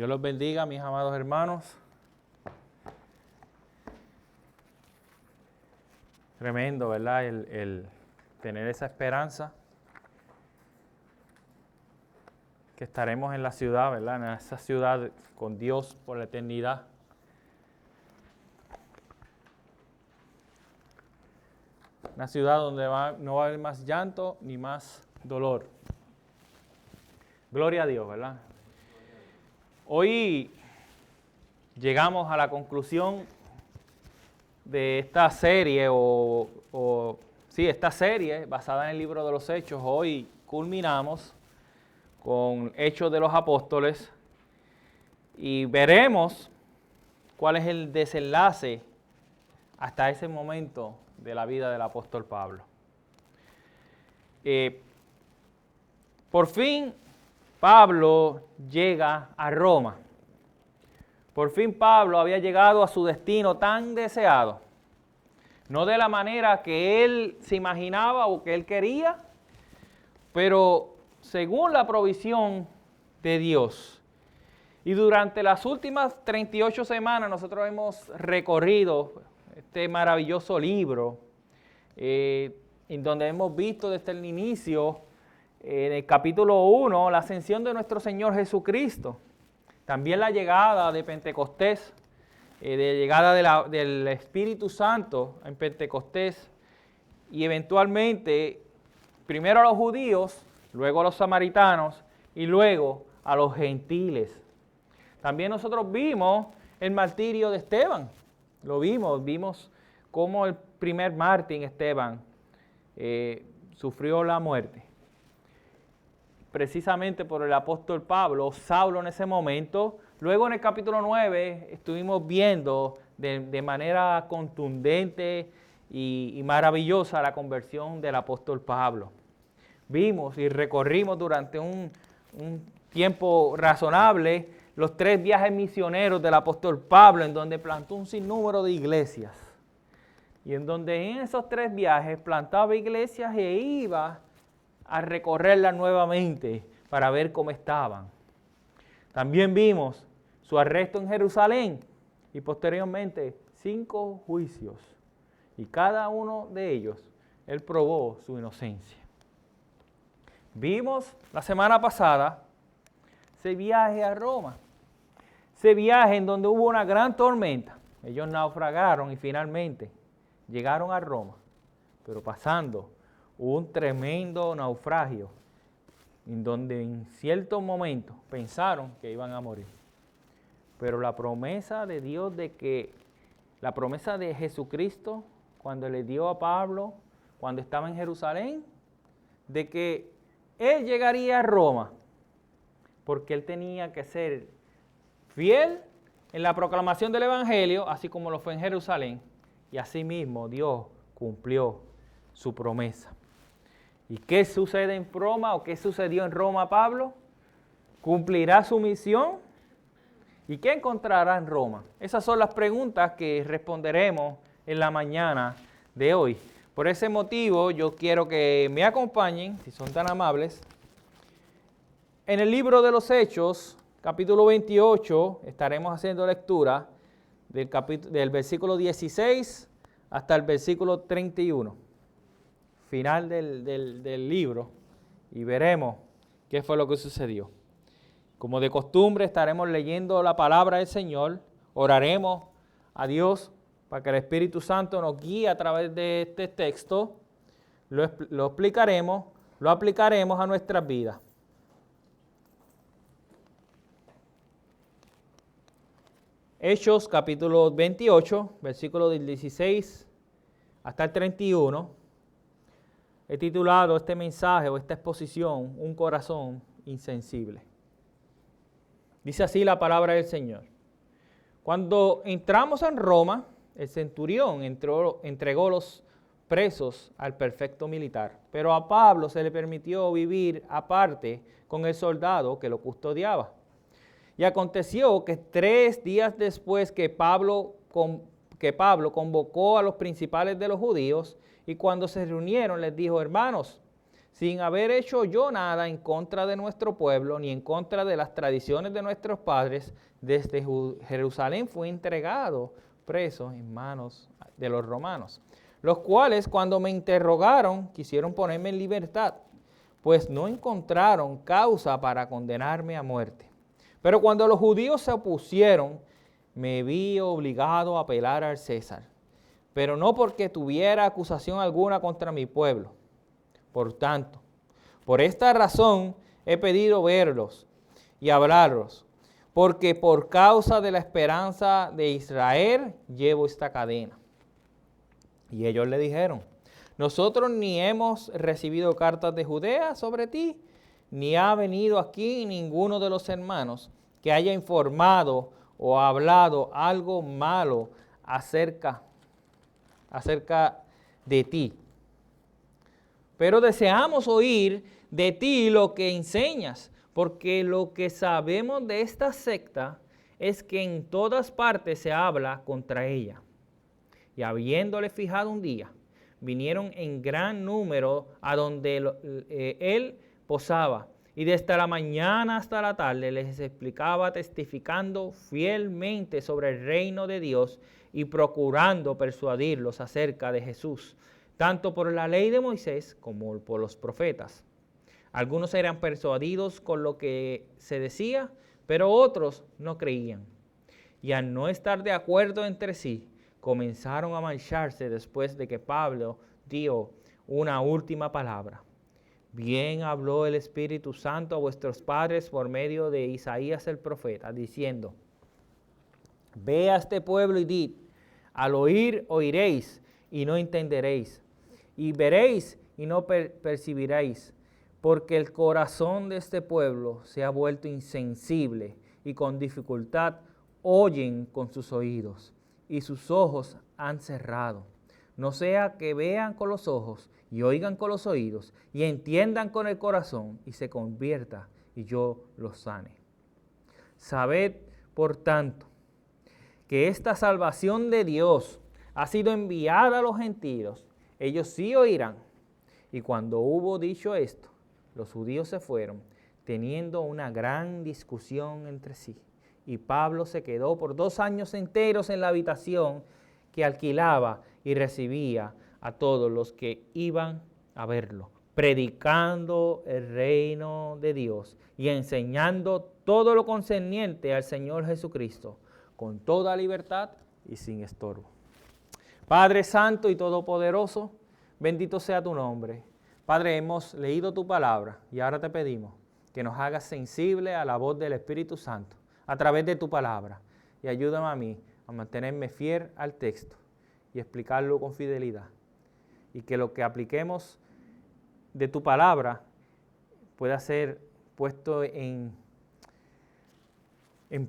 Dios los bendiga, mis amados hermanos. Tremendo, ¿verdad? El tener esa esperanza que estaremos en la ciudad, ¿verdad? En esa ciudad con Dios por la eternidad. Una ciudad donde no va a haber más llanto ni más dolor. Gloria a Dios, ¿verdad? Hoy llegamos a la conclusión de esta serie, esta serie basada en el libro de los Hechos. Hoy culminamos con Hechos de los Apóstoles y veremos cuál es el desenlace hasta ese momento de la vida del apóstol Pablo. Por fin Pablo llega a Roma. Por fin Pablo había llegado a su destino tan deseado. No de la manera que él se imaginaba o que él quería, pero según la provisión de Dios. Y durante las últimas 38 semanas nosotros hemos recorrido este maravilloso libro, en donde hemos visto desde el inicio, en el capítulo 1, la ascensión de nuestro Señor Jesucristo. También la llegada de Pentecostés, de llegada del Espíritu Santo en Pentecostés. Y eventualmente, primero a los judíos, luego a los samaritanos y luego a los gentiles. También nosotros vimos el martirio de Esteban. Lo vimos cómo el primer mártir, Esteban, sufrió la muerte. Precisamente por el apóstol Pablo, Saulo en ese momento. Luego en el capítulo 9 estuvimos viendo de manera contundente y maravillosa la conversión del apóstol Pablo. Vimos y recorrimos durante un tiempo razonable los 3 viajes misioneros del apóstol Pablo, en donde plantó un sinnúmero de iglesias. Y en donde en esos 3 viajes plantaba iglesias e iba a recorrerlas nuevamente para ver cómo estaban. También vimos su arresto en Jerusalén y posteriormente 5 juicios. Y cada uno de ellos, él probó su inocencia. Vimos la semana pasada ese viaje a Roma, ese viaje en donde hubo una gran tormenta. Ellos naufragaron y finalmente llegaron a Roma, pero pasando un tremendo naufragio en donde en cierto momento pensaron que iban a morir. Pero la promesa de Dios la promesa de Jesucristo cuando le dio a Pablo, cuando estaba en Jerusalén, de que él llegaría a Roma, porque él tenía que ser fiel en la proclamación del Evangelio, así como lo fue en Jerusalén, y asimismo Dios cumplió su promesa. ¿Y qué sucede en Roma o qué sucedió en Roma, Pablo? ¿Cumplirá su misión? ¿Y qué encontrará en Roma? Esas son las preguntas que responderemos en la mañana de hoy. Por ese motivo, yo quiero que me acompañen, si son tan amables, en el libro de los Hechos, capítulo 28, estaremos haciendo lectura del versículo 16 hasta el versículo 31. Final del libro, y veremos qué fue lo que sucedió. Como de costumbre, estaremos leyendo la palabra del Señor, oraremos a Dios para que el Espíritu Santo nos guíe a través de este texto, lo explicaremos, lo aplicaremos a nuestras vidas. Hechos capítulo 28, versículo del 16 hasta el 31. He titulado este mensaje o esta exposición, Un corazón insensible. Dice así la palabra del Señor. Cuando entramos en Roma, el centurión entregó los presos al prefecto militar, pero a Pablo se le permitió vivir aparte con el soldado que lo custodiaba. Y aconteció que 3 días después que Pablo convocó a los principales de los judíos, y cuando se reunieron les dijo: hermanos, sin haber hecho yo nada en contra de nuestro pueblo, ni en contra de las tradiciones de nuestros padres, desde Jerusalén fui entregado preso en manos de los romanos, los cuales cuando me interrogaron quisieron ponerme en libertad, pues no encontraron causa para condenarme a muerte. Pero cuando los judíos se opusieron, me vi obligado a apelar al César, pero no porque tuviera acusación alguna contra mi pueblo. Por tanto, por esta razón he pedido verlos y hablarlos, porque por causa de la esperanza de Israel llevo esta cadena. Y ellos le dijeron, nosotros ni hemos recibido cartas de Judea sobre ti, ni ha venido aquí ninguno de los hermanos que haya informado o hablado algo malo acerca de ti. Pero deseamos oír de ti lo que enseñas, porque lo que sabemos de esta secta es que en todas partes se habla contra ella. Y habiéndole fijado un día, vinieron en gran número a donde él posaba, y desde la mañana hasta la tarde les explicaba, testificando fielmente sobre el reino de Dios y procurando persuadirlos acerca de Jesús, tanto por la ley de Moisés como por los profetas. Algunos eran persuadidos con lo que se decía, pero otros no creían. Y al no estar de acuerdo entre sí, comenzaron a marcharse después de que Pablo dio una última palabra. Bien habló el Espíritu Santo a vuestros padres por medio de Isaías el profeta, diciendo, ve a este pueblo y did, al oír oiréis y no entenderéis, y veréis y no percibiréis, porque el corazón de este pueblo se ha vuelto insensible y con dificultad oyen con sus oídos y sus ojos han cerrado. No sea que vean con los ojos y oigan con los oídos y entiendan con el corazón y se convierta y yo los sane. Sabed, por tanto, que esta salvación de Dios ha sido enviada a los gentiles. Ellos sí oirán. Y cuando hubo dicho esto, los judíos se fueron, teniendo una gran discusión entre sí. Y Pablo se quedó por 2 años enteros en la habitación que alquilaba y recibía a todos los que iban a verlo, predicando el reino de Dios y enseñando todo lo concerniente al Señor Jesucristo, con toda libertad y sin estorbo. Padre Santo y Todopoderoso, bendito sea tu nombre. Padre, hemos leído tu palabra y ahora te pedimos que nos hagas sensible a la voz del Espíritu Santo a través de tu palabra y ayúdame a mí a mantenerme fiel al texto y explicarlo con fidelidad, y que lo que apliquemos de tu palabra pueda ser puesto en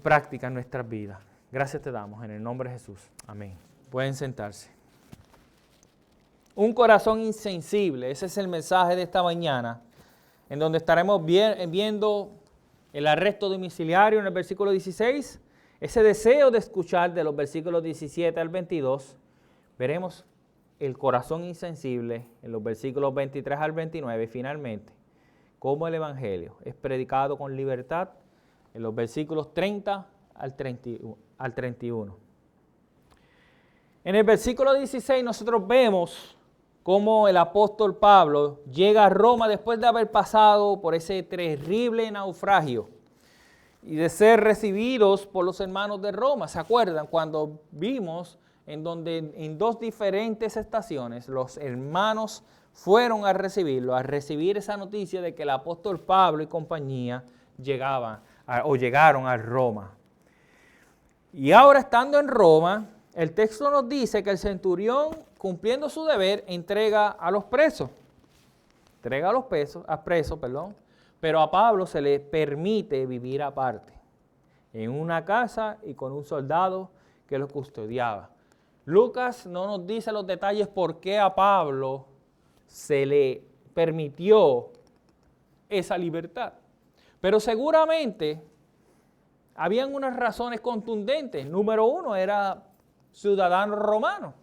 práctica en nuestras vidas. Gracias te damos en el nombre de Jesús. Amén. Pueden sentarse. Un corazón insensible, ese es el mensaje de esta mañana, en donde estaremos viendo el arresto domiciliario en el versículo 16, ese deseo de escuchar de los versículos 17 al 22, veremos el corazón insensible en los versículos 23 al 29, finalmente, cómo el Evangelio es predicado con libertad en los versículos 30 al 31. En el versículo 16 nosotros vemos cómo el apóstol Pablo llega a Roma después de haber pasado por ese terrible naufragio y de ser recibidos por los hermanos de Roma. ¿Se acuerdan cuando vimos en donde en 2 diferentes estaciones los hermanos fueron a recibirlo, a recibir esa noticia de que el apóstol Pablo y compañía llegaron a Roma? Y ahora, estando en Roma, el texto nos dice que el centurión, cumpliendo su deber, entrega a los presos. Pero a Pablo se le permite vivir aparte, en una casa y con un soldado que lo custodiaba. Lucas no nos dice los detalles por qué a Pablo se le permitió esa libertad. Pero seguramente habían unas razones contundentes. Número 1, era ciudadano romano.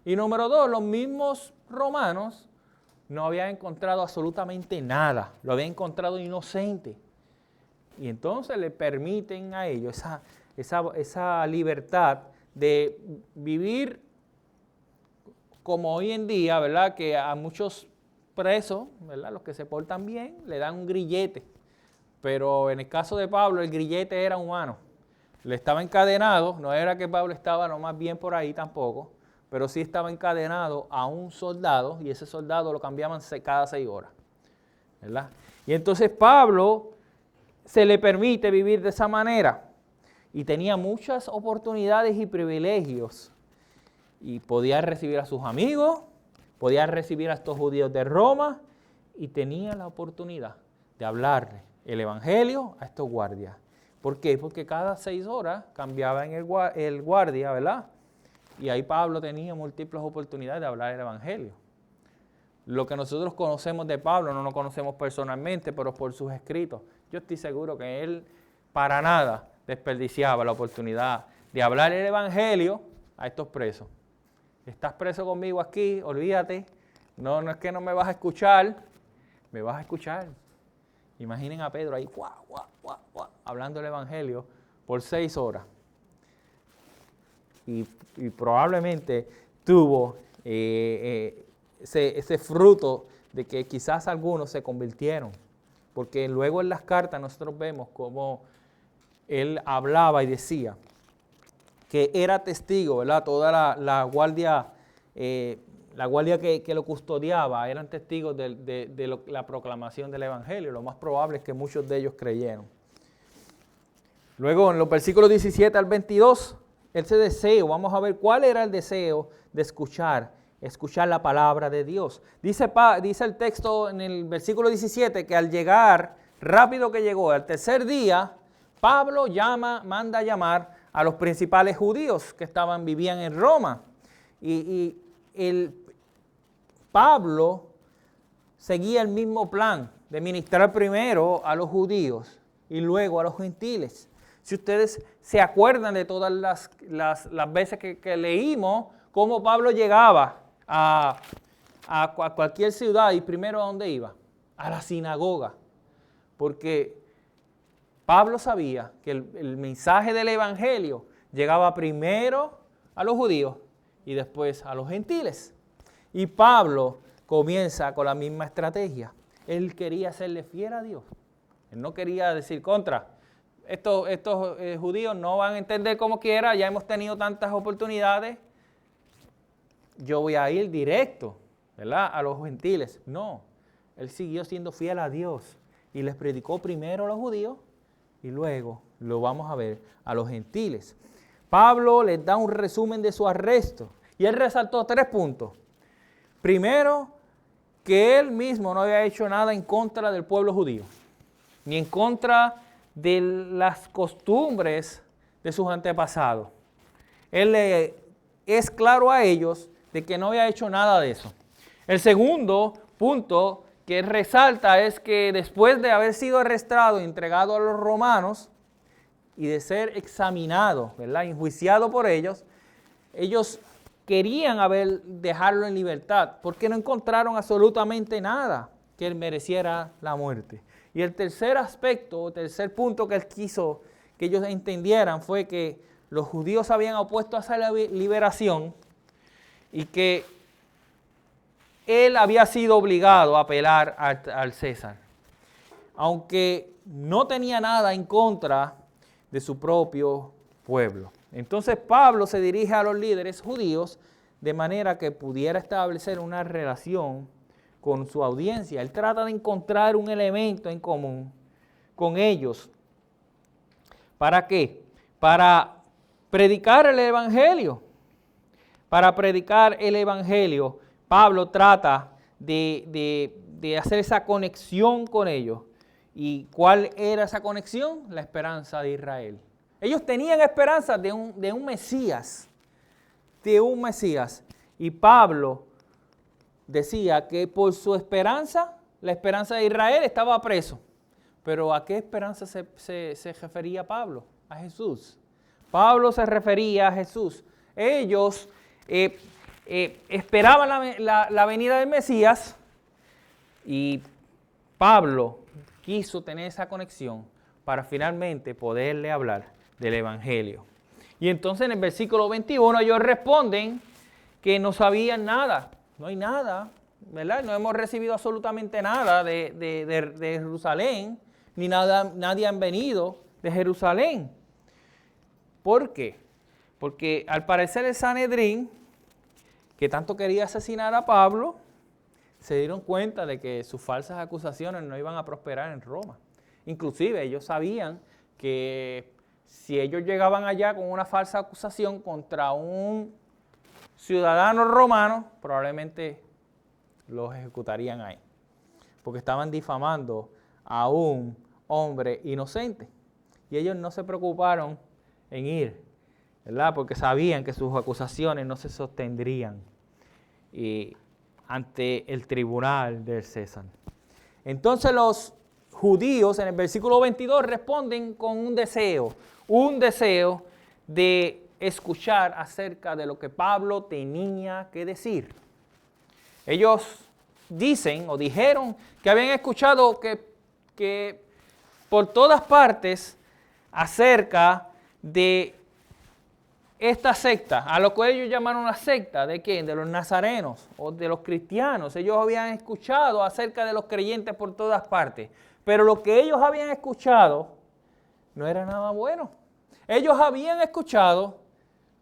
Y número 2, los mismos romanos no había encontrado absolutamente nada, lo había encontrado inocente. Y entonces le permiten a ellos esa libertad de vivir como hoy en día, ¿verdad? Que a muchos presos, ¿verdad? Los que se portan bien, le dan un grillete. Pero en el caso de Pablo, el grillete era humano. Le estaba encadenado, no era que Pablo estaba lo más bien por ahí tampoco, pero sí estaba encadenado a un soldado y ese soldado lo cambiaban cada 6 horas, ¿verdad? Y entonces Pablo se le permite vivir de esa manera y tenía muchas oportunidades y privilegios y podía recibir a sus amigos, podía recibir a estos judíos de Roma y tenía la oportunidad de hablarle el evangelio a estos guardias. ¿Por qué? Porque cada 6 horas cambiaba en el guardia, ¿verdad? Y ahí Pablo tenía múltiples oportunidades de hablar el evangelio. Lo que nosotros conocemos de Pablo no lo conocemos personalmente, pero por sus escritos. Yo estoy seguro que él para nada desperdiciaba la oportunidad de hablar el evangelio a estos presos. Estás preso conmigo aquí, olvídate. No es que no me vas a escuchar, me vas a escuchar. Imaginen a Pedro ahí, hablando el evangelio por 6 horas. Y probablemente tuvo ese fruto de que quizás algunos se convirtieron. Porque luego en las cartas nosotros vemos cómo él hablaba y decía que era testigo, ¿verdad? Toda la guardia que lo custodiaba eran testigos de la proclamación del evangelio. Lo más probable es que muchos de ellos creyeron. Luego en los versículos 17 al 22, ese deseo, vamos a ver cuál era el deseo de escuchar la palabra de Dios. Dice el texto en el versículo 17 que al llegar, rápido que llegó, al tercer día, Pablo manda llamar a los principales judíos que vivían en Roma. Y Pablo seguía el mismo plan de ministrar primero a los judíos y luego a los gentiles. Si ustedes se acuerdan de todas las veces que leímos, cómo Pablo llegaba a cualquier ciudad y primero ¿a dónde iba? A la sinagoga. Porque Pablo sabía que el mensaje del evangelio llegaba primero a los judíos y después a los gentiles. Y Pablo comienza con la misma estrategia. Él quería serle fiel a Dios. Él no quería decir contra. Estos judíos no van a entender como quiera, ya hemos tenido tantas oportunidades. Yo voy a ir directo, ¿verdad?, a los gentiles. No, él siguió siendo fiel a Dios y les predicó primero a los judíos y luego, lo vamos a ver, a los gentiles. Pablo les da un resumen de su arresto y él resaltó 3 puntos. Primero, que él mismo no había hecho nada en contra del pueblo judío, ni en contra de las costumbres de sus antepasados. Él es claro a ellos de que no había hecho nada de eso. El segundo punto que él resalta es que después de haber sido arrestado y entregado a los romanos y de ser examinado, ¿verdad?, enjuiciado por ellos querían dejarlo en libertad porque no encontraron absolutamente nada que él mereciera la muerte. Y el tercer aspecto, tercer punto que él quiso que ellos entendieran fue que los judíos habían opuesto a esa liberación y que él había sido obligado a apelar al César, aunque no tenía nada en contra de su propio pueblo. Entonces Pablo se dirige a los líderes judíos de manera que pudiera establecer una relación con su audiencia. Él trata de encontrar un elemento en común con ellos. ¿Para qué? Para predicar el evangelio. Para predicar el evangelio, Pablo trata de hacer esa conexión con ellos. ¿Y cuál era esa conexión? La esperanza de Israel. Ellos tenían esperanza de un Mesías. Y Pablo decía que por su esperanza, la esperanza de Israel, estaba preso. Pero ¿a qué esperanza se refería Pablo? A Jesús. Pablo se refería a Jesús. Ellos esperaban la venida del Mesías, Y Pablo quiso tener esa conexión para finalmente poderle hablar del Evangelio. Y entonces en el versículo 21 ellos responden que no sabían nada, no hay nada, ¿verdad? No hemos recibido absolutamente nada de Jerusalén, ni nada, nadie han venido de Jerusalén. ¿Por qué? Porque al parecer el Sanedrín, que tanto quería asesinar a Pablo, se dieron cuenta de que sus falsas acusaciones no iban a prosperar en Roma. Inclusive ellos sabían que si ellos llegaban allá con una falsa acusación contra un ciudadano romano, probablemente los ejecutarían ahí, porque estaban difamando a un hombre inocente. Y ellos no se preocuparon en ir, ¿verdad? Porque sabían que sus acusaciones no se sostendrían ante el tribunal del César. Entonces los judíos en el versículo 22 responden con un deseo de escuchar acerca de lo que Pablo tenía que decir. Ellos dicen o dijeron que habían escuchado que por todas partes acerca de esta secta, a lo que ellos llamaron una secta, ¿de quién? De los nazarenos o de los cristianos. Ellos habían escuchado acerca de los creyentes por todas partes, pero lo que ellos habían escuchado no era nada bueno. Ellos habían escuchado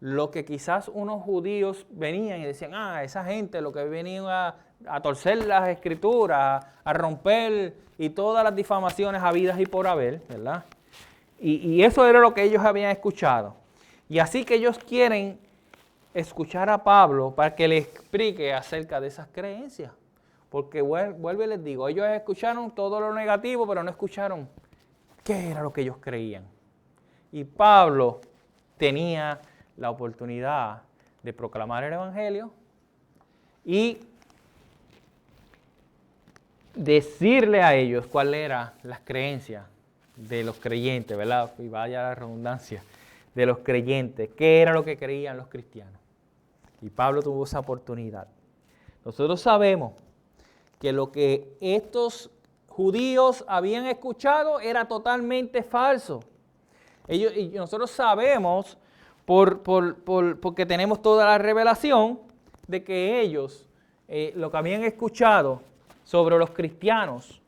lo que quizás unos judíos venían y decían, esa gente lo que venían a torcer las escrituras, a romper y todas las difamaciones habidas y por haber, ¿verdad? Y eso era lo que ellos habían escuchado. Y así que ellos quieren escuchar a Pablo para que les explique acerca de esas creencias. Porque vuelvo y les digo, ellos escucharon todo lo negativo, pero no escucharon qué era lo que ellos creían. Y Pablo tenía la oportunidad de proclamar el Evangelio y decirle a ellos cuáles eran las creencias de los creyentes, ¿verdad? Y vaya la redundancia, de los creyentes, qué era lo que creían los cristianos. Y Pablo tuvo esa oportunidad. Nosotros sabemos que lo que estos judíos habían escuchado era totalmente falso. Y nosotros sabemos, porque tenemos toda la revelación, de que ellos, lo que habían escuchado sobre los cristianos,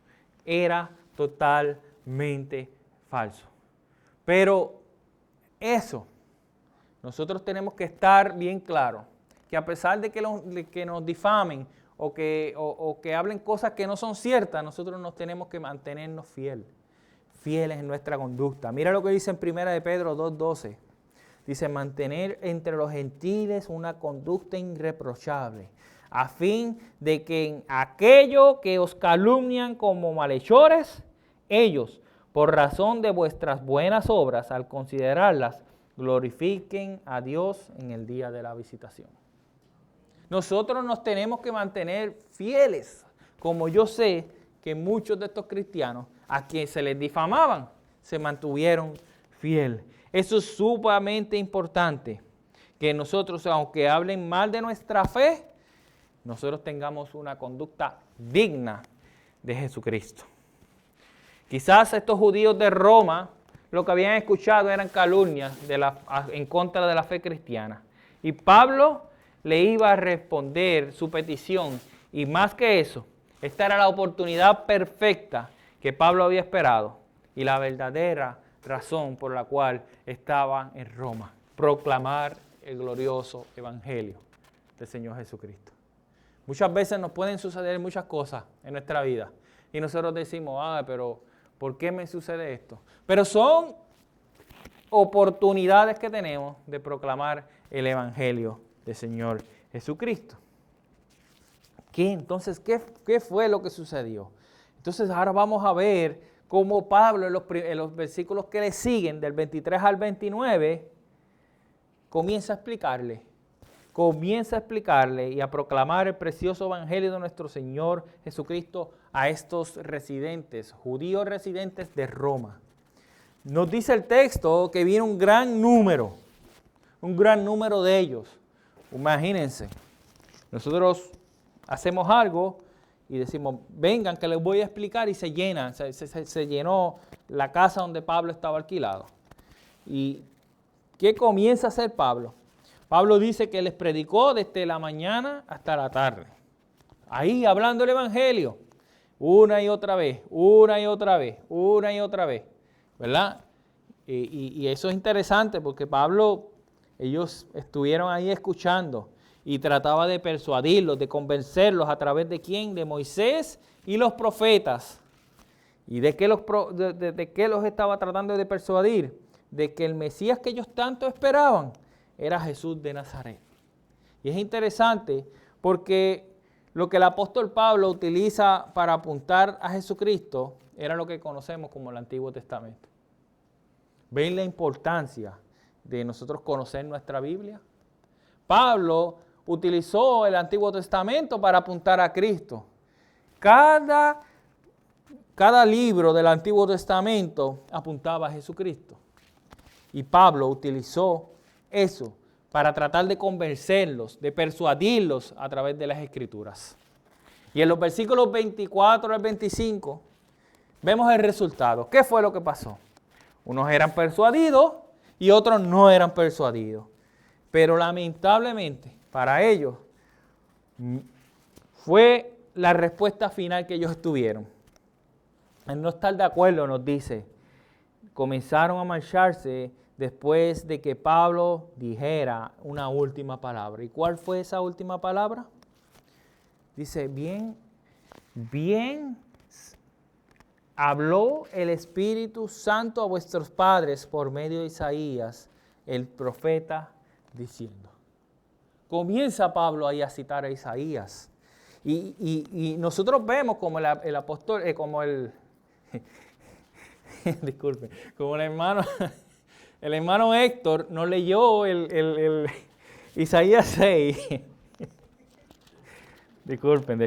era totalmente falso. Pero eso, nosotros tenemos que estar bien claros, que a pesar de que nos difamen o que hablen cosas que no son ciertas, nosotros nos tenemos que mantenernos fieles en nuestra conducta. Mira lo que dice en 1 de Pedro 2:12. Dice, mantener entre los gentiles una conducta irreprochable, a fin de que en aquello que os calumnian como malhechores, ellos, por razón de vuestras buenas obras, al considerarlas, glorifiquen a Dios en el día de la visitación. Nosotros nos tenemos que mantener fieles, como yo sé que muchos de estos cristianos a quienes se les difamaban, se mantuvieron fieles. Eso es sumamente importante, que nosotros, aunque hablen mal de nuestra fe, nosotros tengamos una conducta digna de Jesucristo. Quizás estos judíos de Roma lo que habían escuchado eran calumnias en contra de la fe cristiana. Y Pablo le iba a responder su petición. Y más que eso, esta era la oportunidad perfecta que Pablo había esperado y la verdadera razón por la cual estaba en Roma. Proclamar el glorioso evangelio del Señor Jesucristo. Muchas veces nos pueden suceder muchas cosas en nuestra vida. Y nosotros decimos, pero ¿por qué me sucede esto? Pero son oportunidades que tenemos de proclamar el evangelio del Señor Jesucristo. Entonces, ¿qué fue lo que sucedió? Entonces, ahora vamos a ver cómo Pablo en los versículos que le siguen, del 23 al 29, comienza a explicarle y a proclamar el precioso evangelio de nuestro Señor Jesucristo a estos residentes, judíos residentes de Roma. Nos dice el texto que viene un gran número de ellos. Imagínense, nosotros hacemos algo y decimos, vengan que les voy a explicar, y se llena, se llenó la casa donde Pablo estaba alquilado. ¿Y qué comienza a hacer Pablo? Pablo dice que les predicó desde la mañana hasta la tarde. Ahí hablando el evangelio, una y otra vez, una y otra vez, una y otra vez, ¿verdad? Y eso es interesante porque Pablo, ellos estuvieron ahí escuchando y trataba de persuadirlos, de convencerlos a través de quién, de Moisés y los profetas. ¿Y de qué los estaba tratando de persuadir? De que el Mesías que ellos tanto esperaban era Jesús de Nazaret. Y es interesante porque lo que el apóstol Pablo utiliza para apuntar a Jesucristo era lo que conocemos como el Antiguo Testamento. ¿Ven la importancia de nosotros conocer nuestra Biblia? Pablo utilizó el Antiguo Testamento para apuntar a Cristo. Cada libro del Antiguo Testamento apuntaba a Jesucristo. Y Pablo utilizó eso para tratar de convencerlos, de persuadirlos a través de las Escrituras. Y en los versículos 24 al 25 vemos el resultado. ¿Qué fue lo que pasó? Unos eran persuadidos y otros no eran persuadidos. Pero lamentablemente para ellos fue la respuesta final que ellos tuvieron. Al no estar de acuerdo, nos dice, comenzaron a marcharse después de que Pablo dijera una última palabra. ¿Y cuál fue esa última palabra? Dice, bien habló el Espíritu Santo a vuestros padres por medio de Isaías, el profeta, diciendo. Comienza Pablo ahí a citar a Isaías. Y nosotros vemos como el apóstol, disculpen, como el hermano Héctor no leyó el Isaías 6. Disculpen.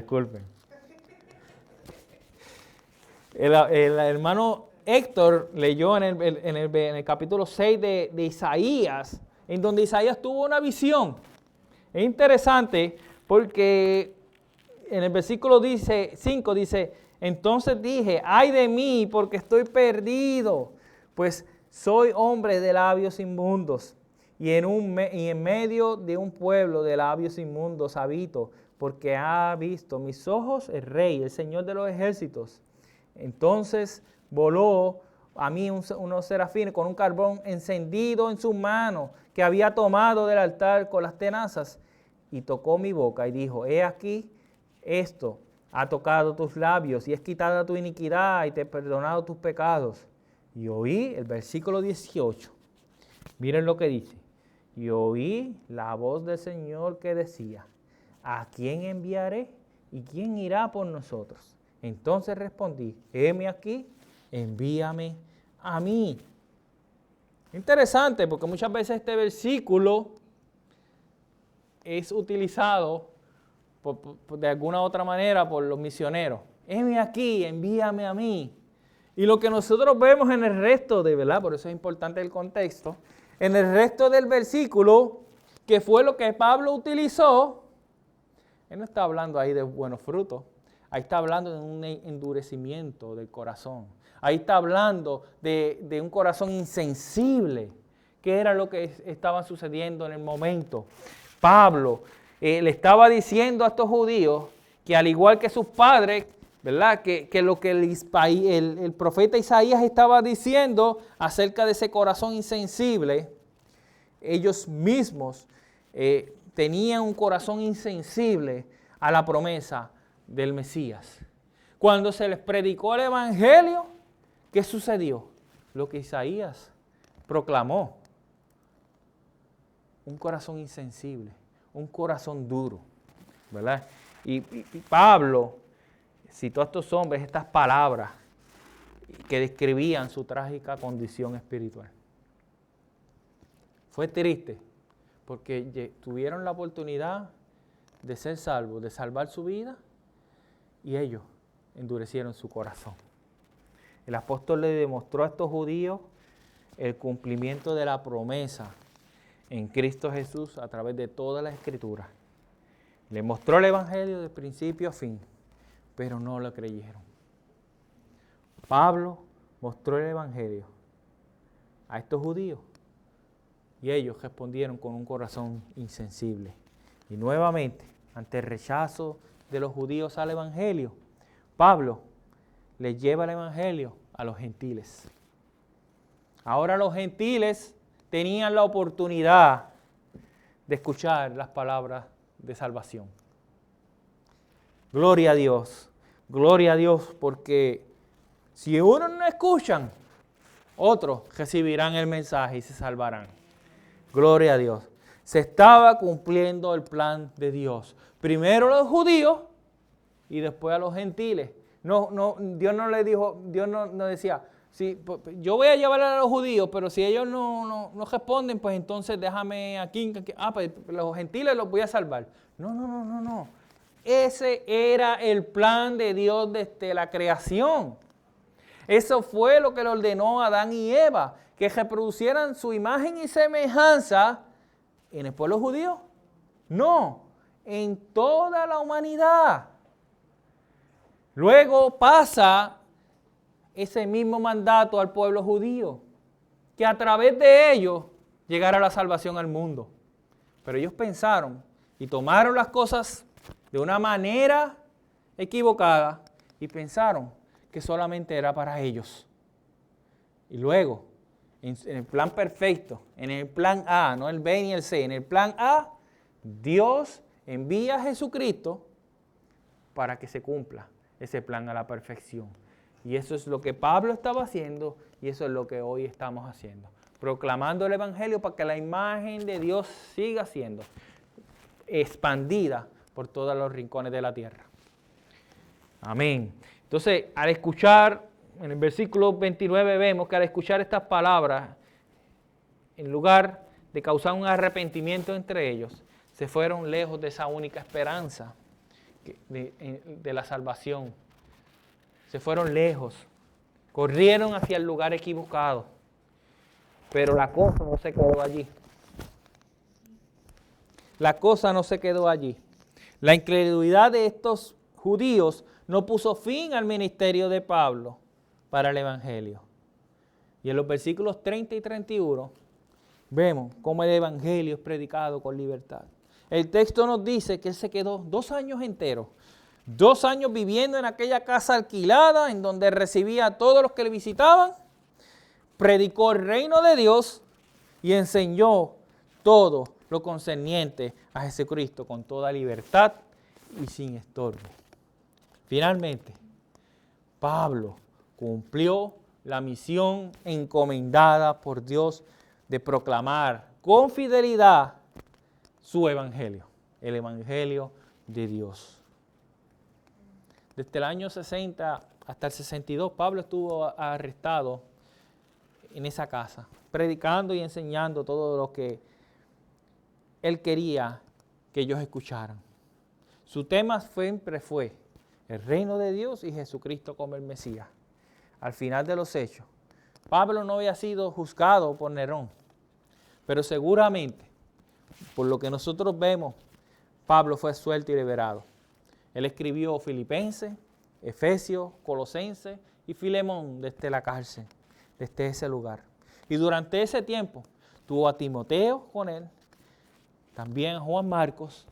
El hermano Héctor leyó en el capítulo 6 de Isaías, en donde Isaías tuvo una visión. Es interesante porque en el versículo 5 dice, entonces dije, ay de mí, porque estoy perdido, pues soy hombre de labios inmundos, y en medio de un pueblo de labios inmundos habito, porque ha visto mis ojos el Rey, el Señor de los ejércitos. Entonces voló a mí unos serafines con un carbón encendido en su mano, que había tomado del altar con las tenazas, y tocó mi boca y dijo, he aquí, esto ha tocado tus labios, y es quitada tu iniquidad, y te he perdonado tus pecados. Y oí el versículo 18. Miren lo que dice. Y oí la voz del Señor que decía, ¿a quién enviaré? ¿Y quién irá por nosotros? Entonces respondí, heme aquí, envíame a mí. Interesante, porque muchas veces este versículo es utilizado de alguna otra manera por los misioneros. Heme aquí, envíame a mí. Y lo que nosotros vemos en el resto de, ¿verdad? Por eso es importante el contexto. En el resto del versículo, que fue lo que Pablo utilizó, él no está hablando ahí de buenos frutos. Ahí está hablando de un endurecimiento del corazón. Ahí está hablando de un corazón insensible, que era lo que estaba sucediendo en el momento. Pablo le estaba diciendo a estos judíos que al igual que sus padres, ¿verdad? Que lo que el profeta Isaías estaba diciendo acerca de ese corazón insensible, ellos mismos tenían un corazón insensible a la promesa del Mesías. Cuando se les predicó el Evangelio, ¿qué sucedió? Lo que Isaías proclamó. Un corazón insensible, un corazón duro, ¿verdad? Y Pablo citó a estos hombres estas palabras que describían su trágica condición espiritual. Fue triste porque tuvieron la oportunidad de ser salvos, de salvar su vida, y ellos endurecieron su corazón. El apóstol le demostró a estos judíos el cumplimiento de la promesa en Cristo Jesús a través de toda la Escritura. Le mostró el Evangelio de principio a fin, pero no lo creyeron. Pablo mostró el Evangelio a estos judíos y ellos respondieron con un corazón insensible. Y nuevamente, ante el rechazo de los judíos al Evangelio, Pablo les lleva el Evangelio a los gentiles. Ahora los gentiles tenían la oportunidad de escuchar las palabras de salvación. Gloria a Dios, porque si unos no escuchan, otros recibirán el mensaje y se salvarán. Gloria a Dios. Se estaba cumpliendo el plan de Dios. Primero a los judíos y después a los gentiles. Dios no le dijo, Dios no decía, sí, yo voy a llevar a los judíos, pero si ellos no responden, pues entonces déjame aquí. Pues los gentiles los voy a salvar. No. Ese era el plan de Dios desde la creación. Eso fue lo que le ordenó a Adán y Eva, que reproducieran su imagen y semejanza en el pueblo judío. No, en toda la humanidad. Luego pasa ese mismo mandato al pueblo judío, que a través de ellos llegara la salvación al mundo. Pero ellos pensaron y tomaron las cosas de una manera equivocada y pensaron que solamente era para ellos. Y luego, en el plan perfecto, en el plan A, no el B ni el C, en el plan A, Dios envía a Jesucristo para que se cumpla ese plan a la perfección. Y eso es lo que Pablo estaba haciendo y eso es lo que hoy estamos haciendo. Proclamando el Evangelio para que la imagen de Dios siga siendo expandida por todos los rincones de la tierra. Amén. Entonces, al escuchar, en el versículo 29 vemos que al escuchar estas palabras, en lugar de causar un arrepentimiento entre ellos, se fueron lejos de esa única esperanza de la salvación. Se fueron lejos, corrieron hacia el lugar equivocado, pero la cosa no se quedó allí. La cosa no se quedó allí. La incredulidad de estos judíos no puso fin al ministerio de Pablo para el Evangelio. Y en los versículos 30 y 31 vemos cómo el Evangelio es predicado con libertad. El texto nos dice que él se quedó 2 años enteros, 2 años viviendo en aquella casa alquilada en donde recibía a todos los que le visitaban, predicó el reino de Dios y enseñó todo lo concerniente a Jesucristo con toda libertad y sin estorbo. Finalmente, Pablo cumplió la misión encomendada por Dios de proclamar con fidelidad su evangelio, el evangelio de Dios. Desde el año 60 hasta el 62, Pablo estuvo arrestado en esa casa, predicando y enseñando todo lo que él quería que ellos escucharan. Su tema siempre fue el reino de Dios y Jesucristo como el Mesías. Al final de los hechos, Pablo no había sido juzgado por Nerón, pero seguramente, por lo que nosotros vemos, Pablo fue suelto y liberado. Él escribió Filipenses, Efesios, Colosenses y Filemón desde la cárcel, desde ese lugar. Y durante ese tiempo tuvo a Timoteo con él, también a Juan Marcos,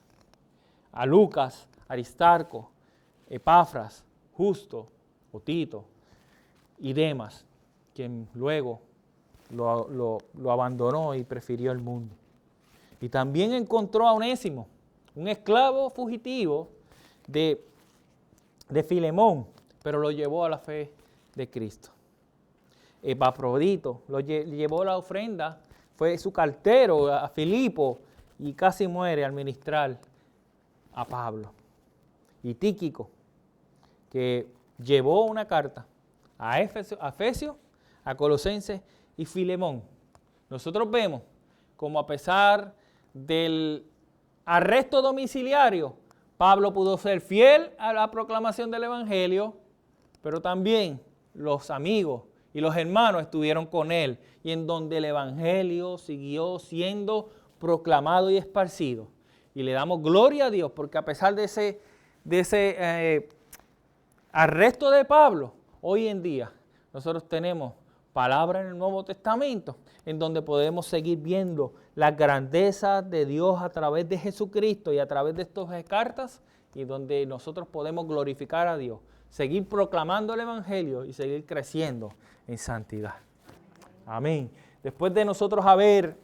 a Lucas, Aristarco, Epafras, Justo, o Tito y Demas, quien luego lo abandonó y prefirió el mundo. Y también encontró a Onésimo, un esclavo fugitivo de Filemón, pero lo llevó a la fe de Cristo. Epafrodito lo llevó la ofrenda, fue su cartero a Filipo y casi muere al ministrar a Pablo. Y Tíquico, que llevó una carta a Efesios, a Colosenses y Filemón. Nosotros vemos como a pesar del arresto domiciliario, Pablo pudo ser fiel a la proclamación del Evangelio, pero también los amigos y los hermanos estuvieron con él, y en donde el Evangelio siguió siendo proclamado y esparcido. Y le damos gloria a Dios, porque a pesar de ese arresto de Pablo, hoy en día nosotros tenemos palabra en el Nuevo Testamento en donde podemos seguir viendo las grandezas de Dios a través de Jesucristo y a través de estas cartas, y donde nosotros podemos glorificar a Dios, seguir proclamando el Evangelio y seguir creciendo en santidad. Amén. Después de nosotros haber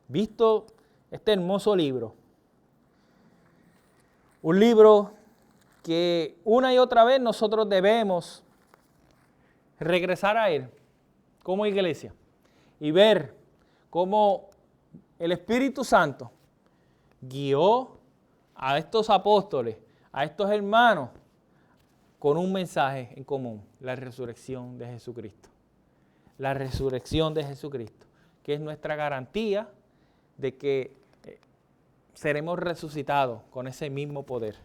visto este hermoso libro, un libro que una y otra vez nosotros debemos regresar a él como iglesia y ver cómo el Espíritu Santo guió a estos apóstoles, a estos hermanos, con un mensaje en común: la resurrección de Jesucristo. La resurrección de Jesucristo, que es nuestra garantía de que seremos resucitados con ese mismo poder.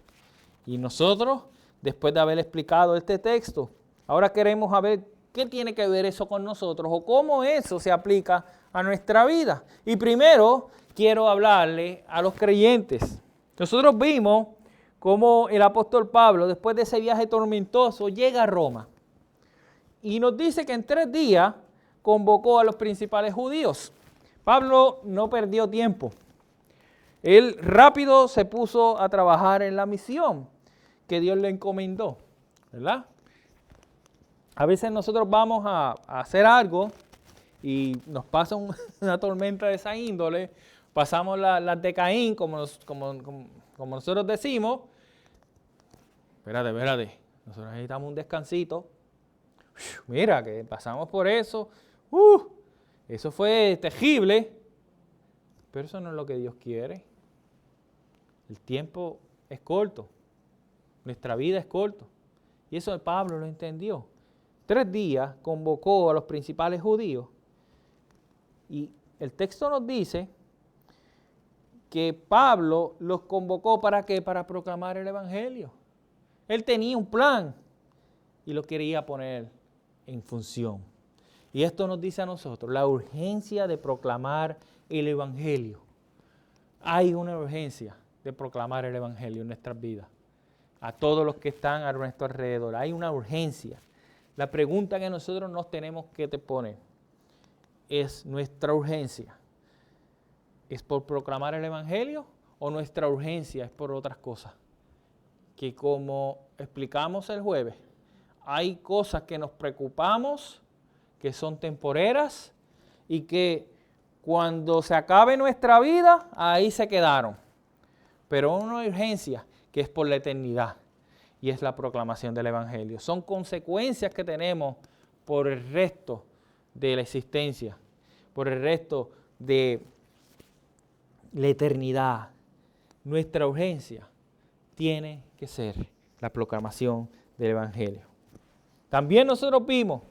Y nosotros, después de haber explicado este texto, ahora queremos saber qué tiene que ver eso con nosotros o cómo eso se aplica a nuestra vida. Y primero quiero hablarle a los creyentes. Nosotros vimos cómo el apóstol Pablo, después de ese viaje tormentoso, llega a Roma. Y nos dice que en 3 días convocó a los principales judíos. Pablo no perdió tiempo. Él rápido se puso a trabajar en la misión que Dios le encomendó, ¿verdad? A veces nosotros vamos a hacer algo y nos pasa una tormenta de esa índole, pasamos las de Caín, como nosotros decimos. Espérate, nosotros necesitamos un descansito. Mira, que pasamos por eso. Eso fue terrible. Pero eso no es lo que Dios quiere. El tiempo es corto. Nuestra vida es corta. Y eso Pablo lo entendió. 3 días convocó a los principales judíos. Y el texto nos dice que Pablo los convocó ¿para qué? Para proclamar el Evangelio. Él tenía un plan y lo quería poner en función. Y esto nos dice a nosotros la urgencia de proclamar el Evangelio. Hay una urgencia de proclamar el Evangelio en nuestras vidas. A todos los que están a nuestro alrededor. Hay una urgencia. La pregunta que nosotros nos tenemos que poner es: ¿nuestra urgencia es por proclamar el Evangelio o nuestra urgencia es por otras cosas? Que como explicamos el jueves, hay cosas que nos preocupamos, que son temporeras y que cuando se acabe nuestra vida, ahí se quedaron. Pero una urgencia que es por la eternidad y es la proclamación del Evangelio. Son consecuencias que tenemos por el resto de la existencia, por el resto de la eternidad. Nuestra urgencia tiene que ser la proclamación del Evangelio. También nosotros vimos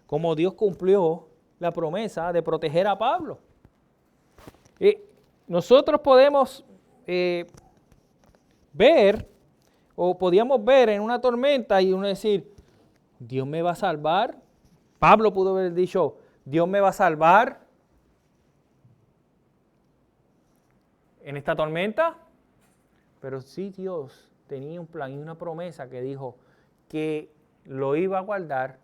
cómo Dios cumplió la promesa de proteger a Pablo. Nosotros podemos ver, o podíamos ver en una tormenta y uno decir: Dios me va a salvar. Pablo pudo haber dicho: Dios me va a salvar en esta tormenta. Pero sí, Dios tenía un plan y una promesa que dijo que lo iba a guardar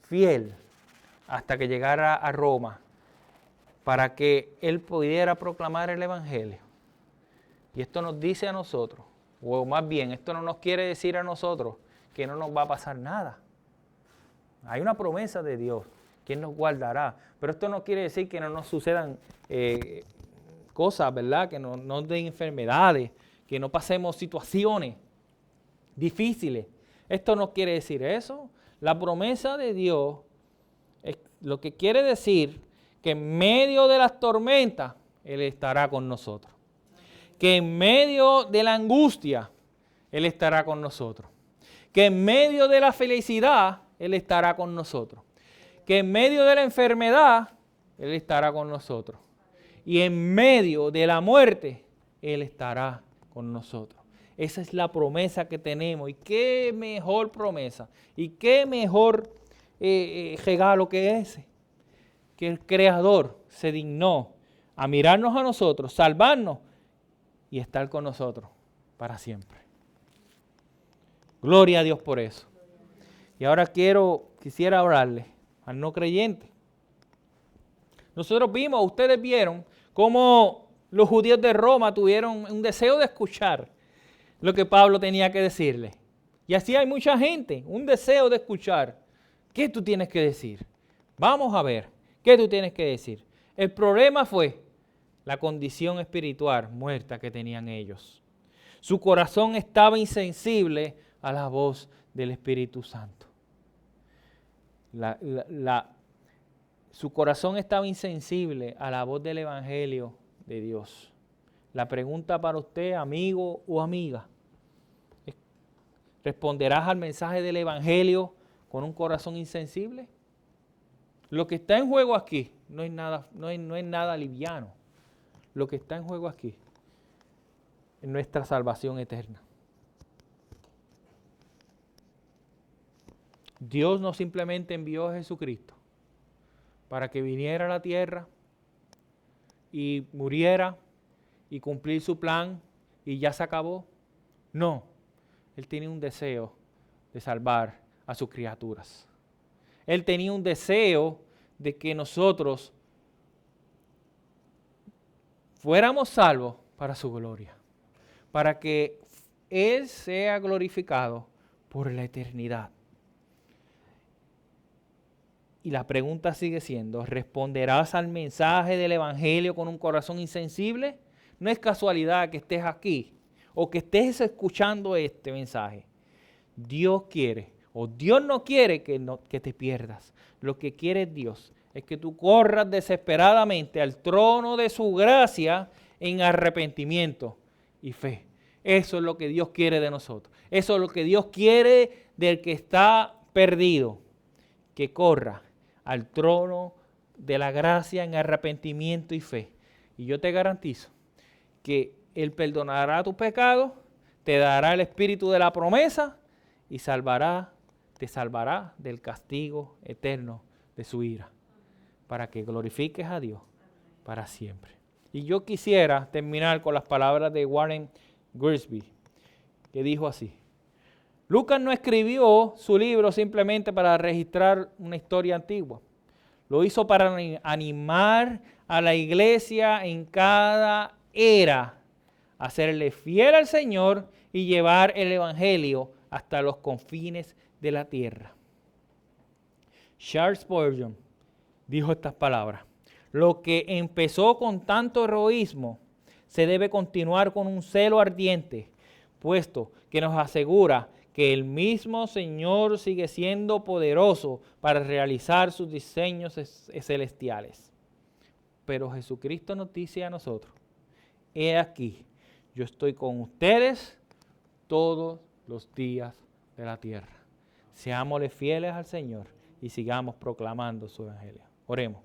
fiel hasta que llegara a Roma, para que él pudiera proclamar el Evangelio. Y esto nos dice a nosotros, o más bien, esto no nos quiere decir a nosotros que no nos va a pasar nada. Hay una promesa de Dios, que Él nos guardará. Pero esto no quiere decir que no nos sucedan cosas, ¿verdad? Que no nos den enfermedades, que no pasemos situaciones difíciles. Esto no quiere decir eso. La promesa de Dios es lo que quiere decir que en medio de las tormentas Él estará con nosotros. Que en medio de la angustia Él estará con nosotros. Que en medio de la felicidad Él estará con nosotros. Que en medio de la enfermedad Él estará con nosotros. Y en medio de la muerte Él estará con nosotros. Esa es la promesa que tenemos. Y qué mejor promesa. Y qué mejor regalo que ese. Que el Creador se dignó a mirarnos a nosotros, salvarnos y estar con nosotros para siempre. Gloria a Dios por eso. Y ahora quisiera orarle al no creyente. Ustedes vieron cómo los judíos de Roma tuvieron un deseo de escuchar lo que Pablo tenía que decirle. Y así hay mucha gente, un deseo de escuchar. ¿Qué tú tienes que decir? Vamos a ver, ¿qué tú tienes que decir? El problema fue la condición espiritual muerta que tenían ellos. Su corazón estaba insensible a la voz del Espíritu Santo. Su corazón estaba insensible a la voz del Evangelio de Dios. La pregunta para usted, amigo o amiga, ¿responderás al mensaje del Evangelio con un corazón insensible? Lo que está en juego aquí no es nada liviano. Lo que está en juego aquí es nuestra salvación eterna. Dios no simplemente envió a Jesucristo para que viniera a la tierra y muriera y cumplir su plan y ya se acabó. No, Él tenía un deseo de salvar a sus criaturas. Él tenía un deseo de que nosotros fuéramos salvos para su gloria, para que Él sea glorificado por la eternidad. Y la pregunta sigue siendo, ¿responderás al mensaje del Evangelio con un corazón insensible? No es casualidad que estés aquí o que estés escuchando este mensaje. Dios quiere, o Dios no quiere que te pierdas. Lo que quiere Dios es que tú corras desesperadamente al trono de su gracia en arrepentimiento y fe. Eso es lo que Dios quiere de nosotros. Eso es lo que Dios quiere del que está perdido. Que corra al trono de la gracia en arrepentimiento y fe. Y yo te garantizo que Él perdonará tus pecados, te dará el espíritu de la promesa y te salvará del castigo eterno de su ira, para que glorifiques a Dios para siempre. Y yo quisiera terminar con las palabras de Warren Wiersbe, que dijo así: Lucas no escribió su libro simplemente para registrar una historia antigua. Lo hizo para animar a la iglesia en cada era a serle fiel al Señor y llevar el Evangelio hasta los confines de la tierra. Charles Spurgeon dijo estas palabras: lo que empezó con tanto heroísmo se debe continuar con un celo ardiente, puesto que nos asegura que el mismo Señor sigue siendo poderoso para realizar sus diseños celestiales. Pero Jesucristo nos dice a nosotros: he aquí, yo estoy con ustedes todos los días de la tierra. Seámosle fieles al Señor y sigamos proclamando su evangelio. Oremos.